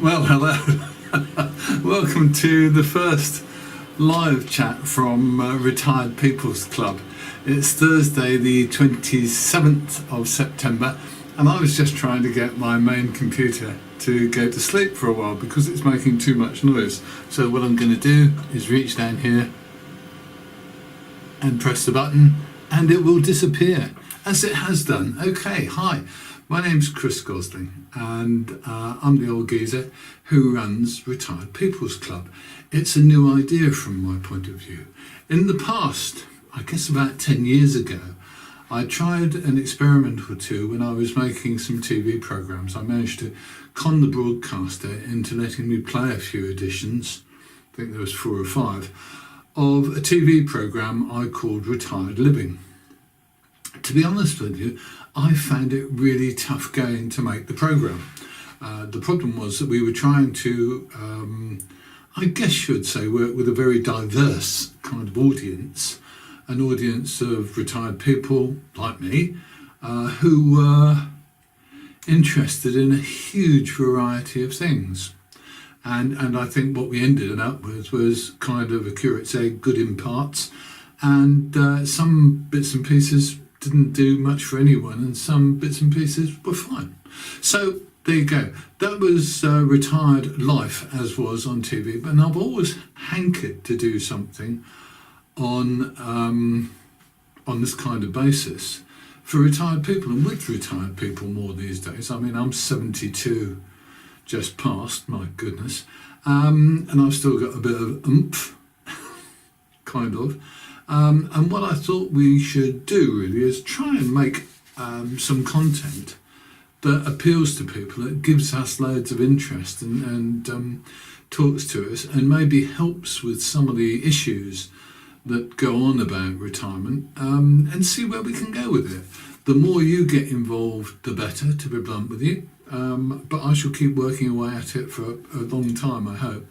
Well, hello. Welcome to the first live chat from Retired People's Club. It's Thursday the 27th of September and I was just trying to get my main computer to go to sleep for a while because it's making too much noise. So what I'm going to do is reach down here and press the button and it will disappear, as it has done. Okay, hi. My name's Chris Gosling and I'm the old geezer who runs Retired People's Club. It's a new idea from my point of view. In the past, I guess about 10 years ago, I tried an experiment or two when I was making some TV programmes. I managed to con the broadcaster into letting me play a few editions, I think there was 4 or 5, of a TV programme I called Retired Living. To be honest with you, I found it really tough going to make the programme. The problem was that we were trying to, I guess you'd say, work with a very diverse kind of audience, an audience of retired people like me, who were interested in a huge variety of things. And I think what we ended up with was kind of a curate's egg, good in parts, and some bits and pieces didn't do much for anyone and some bits and pieces were fine. So there you go. That was retired life as was on TV, but I've always hankered to do something on this kind of basis for retired people and with retired people more these days. I mean, I'm 72 just past, my goodness, and I've still got a bit of oomph, kind of. And what I thought we should do really is try and make some content that appeals to people, that gives us loads of interest and talks to us and maybe helps with some of the issues that go on about retirement, and see where we can go with it. The more you get involved, the better, to be blunt with you. But I shall keep working away at it for a long time, I hope.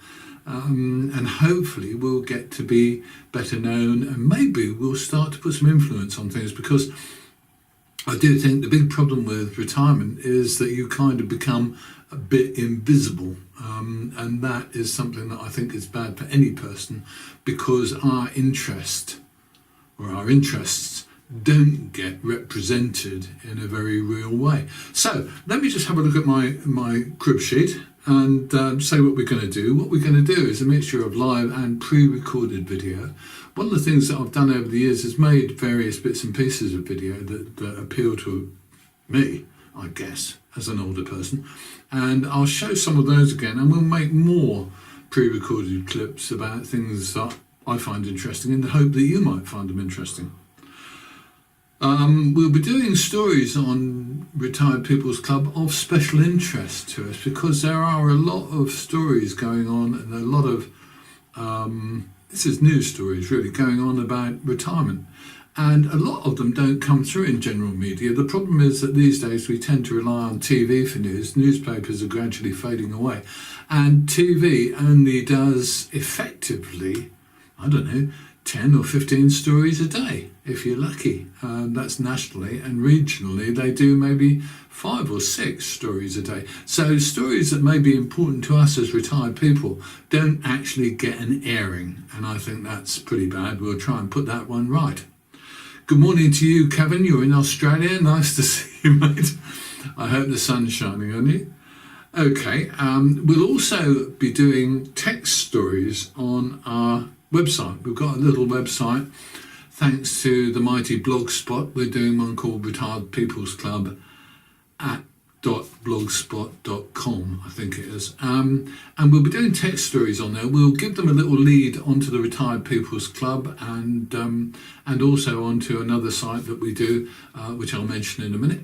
And hopefully we'll get to be better known and maybe we'll start to put some influence on things, because I do think the big problem with retirement is that you kind of become a bit invisible, and that is something that I think is bad for any person, because our interest or our interests don't get represented in a very real way. So let me just have a look at my crib sheet and say what we're going to do. What we're going to do is a mixture of live and pre-recorded video. One of the things that I've done over the years is made various bits and pieces of video that appeal to me, I guess, as an older person. And I'll show some of those again, and we'll make more pre-recorded clips about things that I find interesting in the hope that you might find them interesting. We'll be doing stories on Retired People's Club of special interest to us, because there are a lot of stories going on and a lot of, this is news stories really, going on about retirement. And a lot of them don't come through in general media. The problem is that these days we tend to rely on TV for news. Newspapers are gradually fading away. And TV only does effectively, I don't know, 10 or 15 stories a day, if you're lucky. That's nationally, and regionally they do maybe 5 or 6 stories a day. So stories that may be important to us as retired people don't actually get an airing, and I think that's pretty bad. We'll try and put that one right. Good morning to you, Kevin. You're in Australia. Nice to see you, mate. I hope the sun's shining on you. Okay, we'll also be doing text stories on our website. We've got a little website, thanks to the mighty Blogspot. We're doing one called Retired People's Club at .blogspot.com, I think it is. And we'll be doing text stories on there. We'll give them a little lead onto the Retired People's Club and also onto another site that we do, which I'll mention in a minute.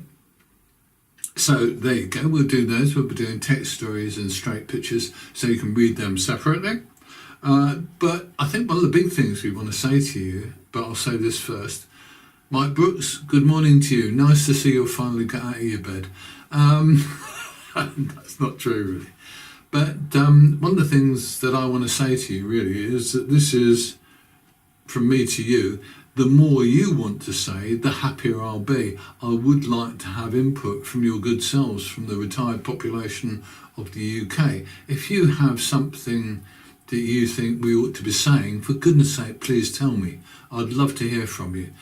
So there you go, we'll do those. We'll be doing text stories and straight pictures so you can read them separately. But I think one of the big things we want to say to you, but I'll say this first. Mike Brooks, good morning to you. Nice to see you finally got out of your bed. That's not true, really. But one of the things that I want to say to you, really, is that this is, from me to you, the more you want to say, the happier I'll be. I would like to have input from your good selves, from the retired population of the UK. If you have something that you think we ought to be saying, for goodness sake, please tell me. I'd love to hear from you.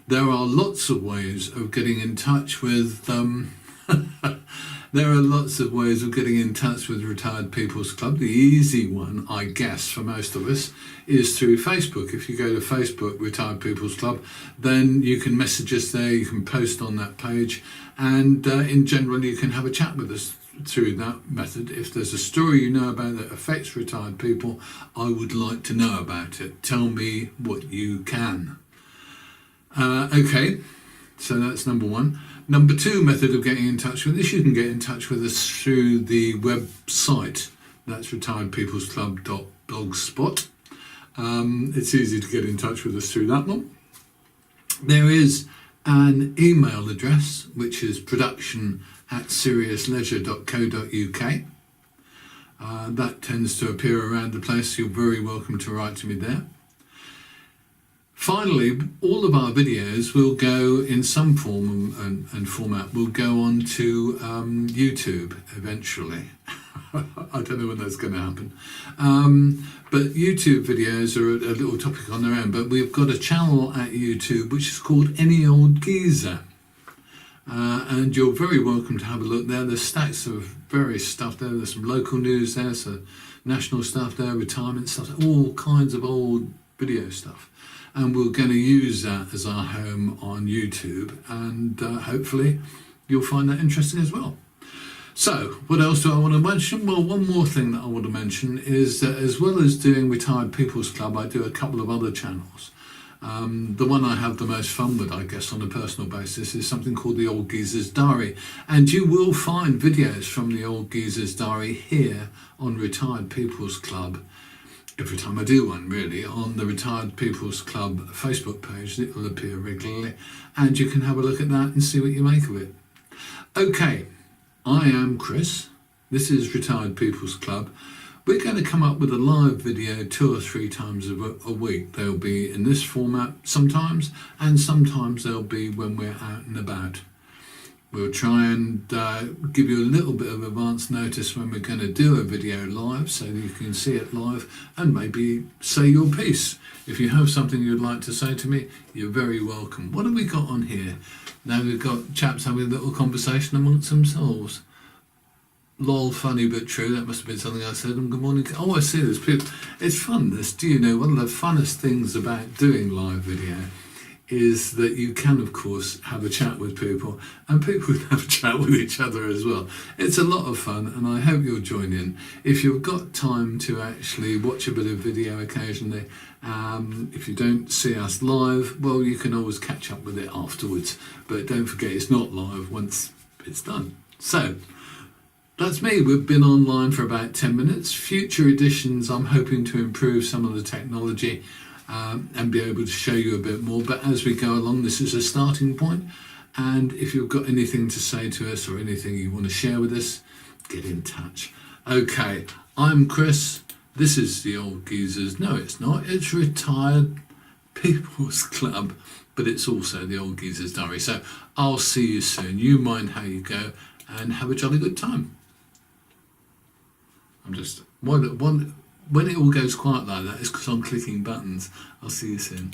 There are lots of ways of getting in touch with there are lots of ways of getting in touch with Retired People's Club. The easy one, I guess, for most of us, is through Facebook. If you go to Facebook, Retired People's Club, then you can message us there, you can post on that page, and in general you can have a chat with us through that method. If there's a story you know about that affects retired people, I would like to know about it. Tell me what you can. Okay, so that's number one. Number two method of getting in touch with us, you can get in touch with us through the website. That's retiredpeoplesclub.blogspot. It's easy to get in touch with us through that one. There is an email address, which is production@seriousleisure.co.uk. That tends to appear around the place. You're very welcome to write to me there. Finally, all of our videos will go in some form and format, will go on to YouTube eventually. I don't know when that's going to happen. But YouTube videos are a little topic on their own, but we've got a channel at YouTube which is called Any Old Geezer. And you're very welcome to have a look there. There's stacks of various stuff there. There's some local news there, so national stuff there, retirement stuff, all kinds of old video stuff. And we're going to use that as our home on YouTube, and hopefully you'll find that interesting as well. So, what else do I want to mention? Well, one more thing that I want to mention is that as well as doing Retired People's Club, I do a couple of other channels. The one I have the most fun with, I guess, on a personal basis is something called The Old Geezer's Diary. And you will find videos from The Old Geezer's Diary here on Retired People's Club. Every time I do one, really, on the Retired People's Club Facebook page, it will appear regularly, and you can have a look at that and see what you make of it. Okay, I am Chris. This is Retired People's Club. We're going to come up with a live video 2 or 3 times a week. They'll be in this format sometimes, and sometimes they'll be when we're out and about. We'll try and give you a little bit of advance notice when we're going to do a video live, so that you can see it live and maybe say your piece. If you have something you'd like to say to me, you're very welcome. What have we got on here? Now we've got chaps having a little conversation amongst themselves. Lol, funny but true. That must have been something I said. And good morning. Oh, I see this. It's fun, this. Do you know, one of the funnest things about doing live video is that you can, of course, have a chat with people, and people can have a chat with each other as well. It's a lot of fun, and I hope you'll join in. If you've got time to actually watch a bit of video occasionally, if you don't see us live, well, you can always catch up with it afterwards. But don't forget, it's not live once it's done. So, that's me. We've been online for about 10 minutes. Future editions, I'm hoping to improve some of the technology and be able to show you a bit more. But as we go along, this is a starting point. And if you've got anything to say to us or anything you want to share with us, get in touch. Okay, I'm Chris. This is The Old Geezers. No, it's not. It's Retired People's Club, but it's also The Old Geezers Diary. So I'll see you soon. You mind how you go, and have a jolly good time. I'm just when it all goes quiet like that, it's because I'm clicking buttons. I'll see you soon.